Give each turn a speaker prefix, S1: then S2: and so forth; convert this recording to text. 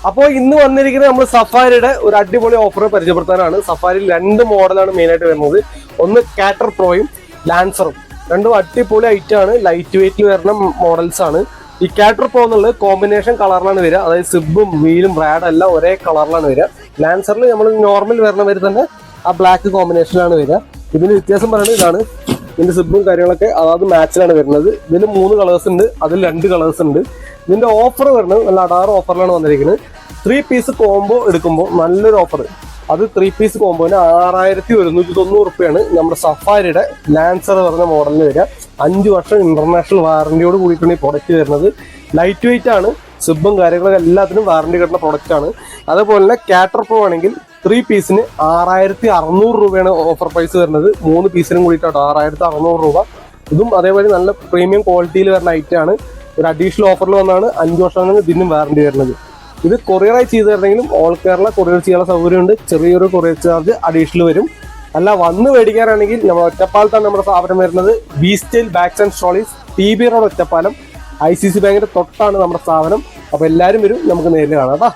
S1: അപ്പോൾ ഇന്ന് വന്നിരിക്കുന്നത് നമ്മൾ സഫാരിയുടെ ഒരു അടിപൊളി ഓഫർ പരിചയപ്പെടുത്താനാണ്. സഫാരിയിൽ 2 മോഡലാണ് മെയിനായിട്ട് വരുന്നത്. ഒന്ന് കാറ്റർ പ്രോയും ലാൻസറും. രണ്ടും അടിപൊളി ഐറ്റാണ്, ലൈറ്റ് വെയിറ്റിൽ വരുന്ന മോഡൽസ് ആണ്. ഈ കാറ്റർ പ്രോ എന്നുള്ളത് കോമ്പിനേഷൻ കളറിലാണ് വരിക, അതായത് സിബും വീലും റാഡും എല്ലാം ഒരേ കളറിലാണ് വരിക. ലാൻസറിൽ നമ്മൾ നോർമൽ വരുന്ന വരെ തന്നെ ആ ബ്ലാക്ക് കോമ്പിനേഷനിലാണ് വരിക. ഇതിന് വ്യത്യാസം പറയുന്നത് ഇതാണ്, ഇതിന്റെ സിബും കാര്യങ്ങളൊക്കെ അതായത് മാച്ചിലാണ് വരുന്നത്. ഇതിൽ 3 കളേഴ്സ് ഉണ്ട്, അതിൽ 2 കളേഴ്സ് ഉണ്ട്. ഇതിന്റെ ഓഫർ വരുന്നത് നല്ല അടാറ് ഓഫറിലാണ് വന്നിരിക്കുന്നത്. 3 പീസ് കോംബോ എടുക്കുമ്പോൾ നല്ലൊരു ഓഫർ. അത് 3 പീസ് കോംബോന് 6190 റുപ്യാണ് നമ്മുടെ സഫാരിയുടെ ലാൻസർ പറഞ്ഞ മോഡലിന് വരിക. 5 വർഷം ഇന്റർനാഷണൽ വാറന്റിയോട് കൂടിയിട്ടാണ് ഈ പ്രൊഡക്റ്റ് വരുന്നത്. ലൈറ്റ് വെയിറ്റ് ആണ്, സിബും കാര്യങ്ങളൊക്കെ എല്ലാത്തിനും വാറന്റി കിട്ടുന്ന പ്രൊഡക്റ്റ് ആണ്. അതുപോലെ തന്നെ കാറ്റർ പ്രോ ആണെങ്കിൽ 3 പീസിന് 6600 രൂപയാണ് ഓഫർ പ്രൈസ് വരുന്നത്. 3 പീസിനും കൂടിയിട്ടാണ് 6600 രൂപ. ഇതും അതേപോലെ നല്ല പ്രീമിയം ക്വാളിറ്റിയിൽ വരുന്ന ഐറ്റം ആണ്. ഒരു അഡീഷണൽ ഓഫറിൽ വന്നാണ് 5 വർഷമാണ് ഇതിനും വാറന്റി വരുന്നത്. ഇത് കൊറിയറായി ചെയ്തു തരണമെങ്കിലും ഓൾ കേരള കൊറിയർ ചെയ്യാനുള്ള സൗകര്യമുണ്ട്. ചെറിയൊരു കൊറിയർ ചാർജ് അഡീഷണൽ വരും. അല്ല വന്ന് മേടിക്കാനാണെങ്കിൽ നമ്മൾ ഒറ്റപ്പാലത്താണ് നമ്മുടെ സ്ഥാപനം വരുന്നത്. B style bags and trolleys, TB road Ottapalam. ICC ബാങ്കിന്റെ തൊട്ടാണ് നമ്മുടെ സ്ഥാപനം. അപ്പോൾ എല്ലാവരും വരും, നമുക്ക് നേരിൽ കാണാം കേട്ടോ.